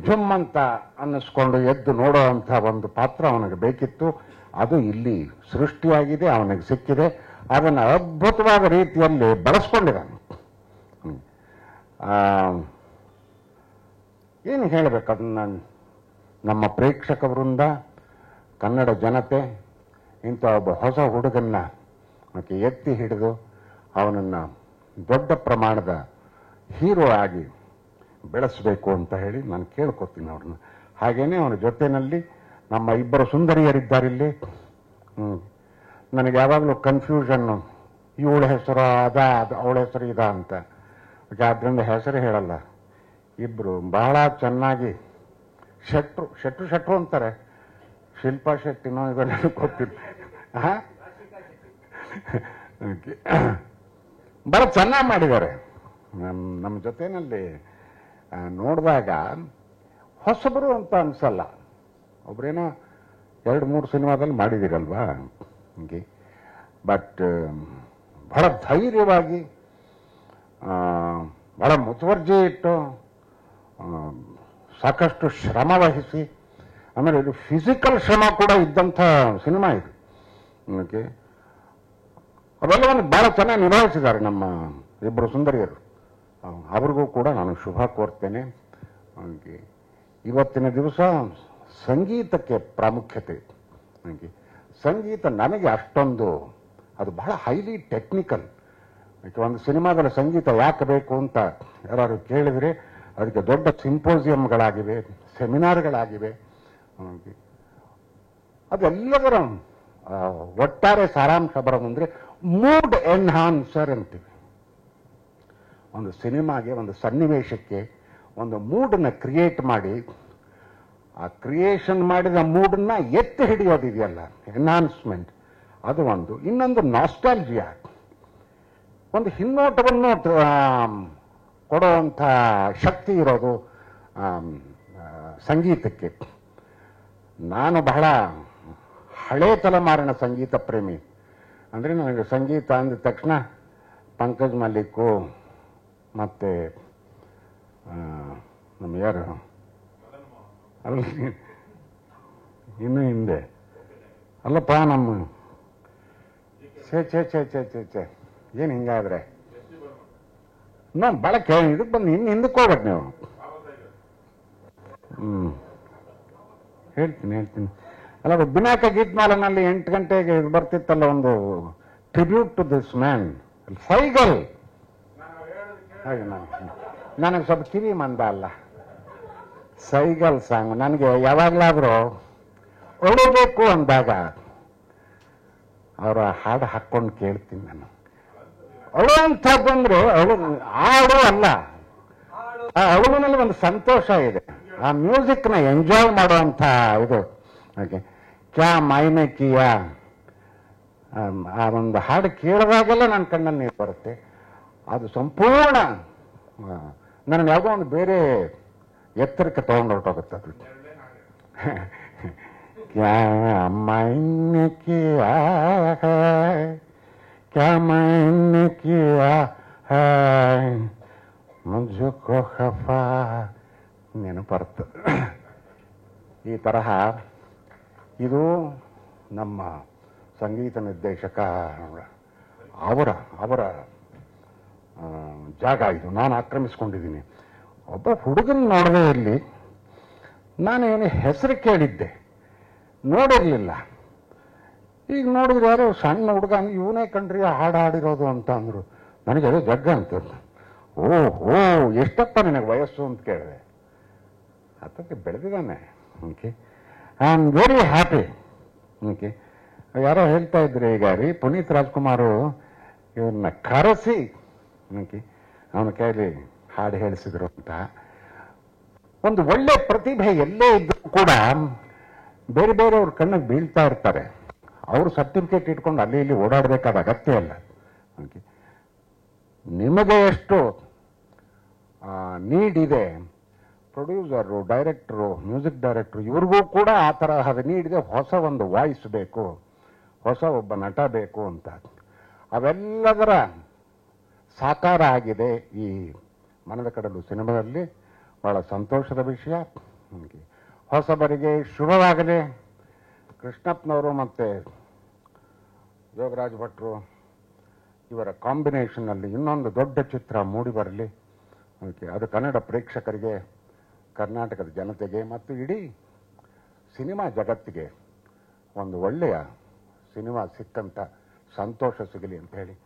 ಜುಮ್ ಅಂತ ಅನ್ನಿಸ್ಕೊಂಡು ಎದ್ದು ನೋಡುವಂಥ ಒಂದು ಪಾತ್ರ ಅವನಿಗೆ ಬೇಕಿತ್ತು. ಅದು ಇಲ್ಲಿ ಸೃಷ್ಟಿಯಾಗಿದೆ, ಅವನಿಗೆ ಸಿಕ್ಕಿದೆ. ಅದನ್ನು ಅದ್ಭುತವಾದ ರೀತಿಯಲ್ಲಿ ಬಳಸ್ಕೊಂಡಿದ್ದಾನೆ. ಏನು ಹೇಳಬೇಕು ಅದನ್ನು ನಮ್ಮ ಪ್ರೇಕ್ಷಕ ವೃಂದ, ಕನ್ನಡ ಜನತೆ ಇಂಥ ಒಬ್ಬ ಹೊಸ ಹುಡುಗನ್ನ ಎತ್ತಿ ಹಿಡಿದು ಅವನನ್ನು ದೊಡ್ಡ ಪ್ರಮಾಣದ ಹೀರೋ ಆಗಿ ಬೆಳೆಸಬೇಕು ಅಂತ ಹೇಳಿ ನಾನು ಕೇಳ್ಕೊತೀನಿ ಅವ್ರನ್ನ. ಹಾಗೇನೆ ಅವನ ಜೊತೆಯಲ್ಲಿ ನಮ್ಮ ಇಬ್ಬರು ಸುಂದರಿಯರಿದ್ದಾರಿಲ್ಲಿ. ನನಗೆ ಯಾವಾಗಲೂ ಕನ್ಫ್ಯೂಷನ್ನು, ಇವಳ ಹೆಸರು ಅದ, ಅವಳ ಹೆಸರು ಇದ ಅಂತ. ಆದ್ದರಿಂದ ಹೆಸರು ಹೇಳಲ್ಲ. ಇಬ್ಬರು ಬಹಳ ಚೆನ್ನಾಗಿ ಶೆಟ್ರು ಅಂತಾರೆ. ಶಿಲ್ಪಾ ಶೆಟ್ಟಿನೋ ಇದನ್ನ ಗೊತ್ತಿಲ್ಲ. ಬಹಳ ಚೆನ್ನಾಗಿ ಮಾಡಿದ್ದಾರೆ. ನಮ್ಮ ಜೊತೆಯಲ್ಲಿ ನೋಡಿದಾಗ ಹೊಸಬರು ಅಂತ ಅನ್ಸಲ್ಲ. ಒಬ್ರೇನೋ 2-3 ಸಿನಿಮಾದಲ್ಲಿ ಮಾಡಿದಿರಲ್ವಾ ಹಂಗೆ. ಬಟ್ ಬಹಳ ಧೈರ್ಯವಾಗಿ, ಬಹಳ ಮುತುವರ್ಜಿ ಇಟ್ಟು, ಸಾಕಷ್ಟು ಶ್ರಮ ವಹಿಸಿ, ಆಮೇಲೆ ಇದು ಫಿಸಿಕಲ್ ಶ್ರಮ ಕೂಡ ಇದ್ದಂಥ ಸಿನಿಮಾ ಇದು. ಓಕೆ, ಅವೆಲ್ಲವನ್ನು ಬಹಳ ಚೆನ್ನಾಗಿ ನಿಭಾಯಿಸಿದ್ದಾರೆ ನಮ್ಮ ಇಬ್ಬರು ಸುಂದರಿಯರು. ಅವ್ರಿಗೂ ಕೂಡ ನಾನು ಶುಭ ಕೋರ್ತೇನೆ. ಇವತ್ತಿನ ದಿವಸ ಸಂಗೀತಕ್ಕೆ ಪ್ರಾಮುಖ್ಯತೆ. ಸಂಗೀತ ನನಗೆ ಅಷ್ಟೊಂದು, ಅದು ಬಹಳ ಹೈಲಿ ಟೆಕ್ನಿಕಲ್. ಒಂದು ಸಿನಿಮಾದಲ್ಲಿ ಸಂಗೀತ ಯಾಕೆ ಬೇಕು ಅಂತ ಯಾರು ಕೇಳಿದರೆ ಅದಕ್ಕೆ ದೊಡ್ಡ ಸಿಂಪೋಸಿಯಂಗಳಾಗಿವೆ, ಸೆಮಿನಾರ್ಗಳಾಗಿವೆ. ಅದೆಲ್ಲದರ ಒಟ್ಟಾರೆ ಸಾರಾಂಶ ಬರೋದಂದ್ರೆ ಮೂಡ್ ಎನ್ಹಾನ್ಸರ್ ಅಂತೀವಿ. ಒಂದು ಸಿನಿಮಾಗೆ, ಒಂದು ಸನ್ನಿವೇಶಕ್ಕೆ ಒಂದು ಮೂಡನ್ನ ಕ್ರಿಯೇಟ್ ಮಾಡಿ, ಆ ಕ್ರಿಯೇಷನ್ ಮಾಡಿದ ಮೂಡನ್ನ ಎತ್ತಿ ಹಿಡಿಯೋದಿದೆಯಲ್ಲ, ಎನ್ಹಾನ್ಸ್ಮೆಂಟ್, ಅದು ಒಂದು. ಇನ್ನೊಂದು ನಾಸ್ಟಾಲ್ಜಿಯಾ, ಒಂದು ಹಿನ್ನೋಟವನ್ನು ಕೊಡುವಂಥ ಶಕ್ತಿ ಇರೋದು ಸಂಗೀತಕ್ಕೆ. ನಾನು ಬಹಳ ಹಳೇ ತಲೆಮಾರಿನ ಸಂಗೀತ ಪ್ರೇಮಿ. ಅಂದರೆ ನನಗೆ ಸಂಗೀತ ಅಂದ ತಕ್ಷಣ ಪಂಕಜ್ ಮಲ್ಲಿಕ್ಕು ಮತ್ತೆ ನಮ್ಮ ಯಾರು ಅಲ್ಲ, ಇನ್ನು ಹಿಂದೆ ಅಲ್ಲಪ್ಪ ನಮ್ಮ ಛೇ ಏನು ಹಿಂಗಾದ್ರೆ ನಾನು ಭಾಳ ಇದಕ್ಕೆ ಬಂದು ಹಿಂದಕ್ಕೆ ಹೋಗ್ಬೇಕು ನೀವು. ಹೇಳ್ತೀನಿ. ಅಲ್ಲ, ಬಿನಾಕ ಗೀತ್ಮಾಲನಲ್ಲಿ 8 ಗಂಟೆಗೆ ಬರ್ತಿತ್ತಲ್ಲ ಒಂದು tribute to this man, Saigal. ಹಾಗೆ ನನಗೆ ಸ್ವಲ್ಪ ಕಿವಿ ಮಂದ ಅಲ್ಲ, ಸೈಗಲ್ ಸಾಂಗ್ ನನಗೆ ಯಾವಾಗಲಾದರೂ ಒಳಬೇಕು ಅಂದಾಗ ಅವರ ಹಾಡು ಹಾಕ್ಕೊಂಡು ಕೇಳ್ತೀನಿ ನಾನು. ಅಳುವಂಥದ್ದಂದ್ರೆ ಹಾಡು ಅಲ್ಲ, ಆ ಅಳುವಿನಲ್ಲಿ ಒಂದು ಸಂತೋಷ ಇದೆ. ಆ ಮ್ಯೂಸಿಕ್ನ ಎಂಜಾಯ್ ಮಾಡುವಂಥ ಇದು. ಓಕೆ, ಕ್ಯಾ ಮೈನೆ ಕಿಯ, ಆ ಒಂದು ಹಾಡು ಕೇಳಿದಾಗೆಲ್ಲ ನನ್ನ ಕಣ್ಣಲ್ಲಿ ನೀರು ಬರುತ್ತೆ. ಅದು ಸಂಪೂರ್ಣ ನನ್ನ ಯಾವುದೋ ಒಂದು ಬೇರೆ ಎತ್ತರಕ್ಕೆ ತಗೊಂಡು ಹೊರಟೋಗುತ್ತೆ ಅದು. ಕ್ಯಾ ಮೈನೆ ಕಿಯ ಕ್ಯಾ ಮೈನೆ ಕಿಯ ಮುಜುಕೋ ಖಫಾ, ನೆನಪರ್ತದೆ. ಈ ತರಹ ಇದು ನಮ್ಮ ಸಂಗೀತ ನಿರ್ದೇಶಕ ಅವರ ಜಾಗ. ಇದು ನಾನು ಆಕ್ರಮಿಸ್ಕೊಂಡಿದ್ದೀನಿ. ಒಬ್ಬ ಹುಡುಗನ ನೋಡದೆ ಇರಲಿ, ನಾನು ಏನು ಹೆಸರು ಕೇಳಿದ್ದೆ, ನೋಡಿರಲಿಲ್ಲ. ಈಗ ನೋಡಿದ್ರೆ ಯಾರೋ ಸಣ್ಣ ಹುಡುಗ, ಇವನೇ ಕಣ್ರಿ ಹಾಡು ಹಾಡಿರೋದು ಅಂತ ಅಂದರು. ನನಗೆ ಅದೇ ಜಗ್ಗ ಅಂತ. ಓಹೋ, ಎಷ್ಟಪ್ಪ ನಿನಗೆ ವಯಸ್ಸು ಅಂತ ಕೇಳಿದೆ. ಅದಕ್ಕೆ ಬೆಳೆದಿದ್ದಾನೆ. Okay, I am very happy. Okay, ಯಾರೋ ಹೇಳ್ತಾ ಇದ್ರೆ ಈಗ ರೀ, ಪುನೀತ್ ರಾಜ್ಕುಮಾರು ಇವನ್ನ ಕರೆಸಿ ಓಕೆ ಅವನ ಕೈಲಿ ಹಾಡು ಹೇಳಿಸಿದ್ರು ಅಂತ. ಒಂದು ಒಳ್ಳೆ ಪ್ರತಿಭೆ ಎಲ್ಲೇ ಇದ್ರೂ ಕೂಡ ಬೇರೆ ಬೇರೆಯವ್ರ ಕಣ್ಣಿಗೆ ಬೀಳ್ತಾ ಇರ್ತಾರೆ. ಅವರು ಸರ್ಟಿಫಿಕೇಟ್ ಇಟ್ಕೊಂಡು ಅಲ್ಲಿ ಇಲ್ಲಿ ಓಡಾಡಬೇಕಾದ ಅಗತ್ಯ ಇಲ್ಲ. ಓಕೆ, ನಿಮಗೆ ಎಷ್ಟು ನೀಡ್ ಇದೆ, ಪ್ರೊಡ್ಯೂಸರು, ಡೈರೆಕ್ಟ್ರು, ಮ್ಯೂಸಿಕ್ ಡೈರೆಕ್ಟ್ರು, ಇವ್ರಿಗೂ ಕೂಡ ಆ ತರಹದ ನೀಡಿದೆ. ಹೊಸ ಒಂದು ವಾಯ್ಸ್ ಬೇಕು, ಹೊಸ ಒಬ್ಬ ನಟ ಬೇಕು ಅಂತ. ಅವೆಲ್ಲದರ ಸಾಕಾರ ಆಗಿದೆ ಈ ಮನದ ಕಡಲು ಸಿನಿಮಾದಲ್ಲಿ. ಬಹಳ ಸಂತೋಷದ ವಿಷಯ. ಹೊಸಬರಿಗೆ ಶುಭವಾಗಲಿ. ಕೃಷ್ಣಪ್ಪನವರು ಮತ್ತು ಯೋಗರಾಜ್ ಭಟ್ರು ಇವರ ಕಾಂಬಿನೇಷನ್ನಲ್ಲಿ ಇನ್ನೊಂದು ದೊಡ್ಡ ಚಿತ್ರ ಮೂಡಿ ಬರಲಿ. ಅದು ಕನ್ನಡ ಪ್ರೇಕ್ಷಕರಿಗೆ, ಕರ್ನಾಟಕದ ಜನತೆಗೆ ಮತ್ತು ಇಡೀ ಸಿನಿಮಾ ಜಗತ್ತಿಗೆ ಒಂದು ಒಳ್ಳೆಯ ಸಿನಿಮಾ ಸಿಕ್ಕಂಥ ಸಂತೋಷ ಸಿಗಲಿ ಅಂತ ಹೇಳಿ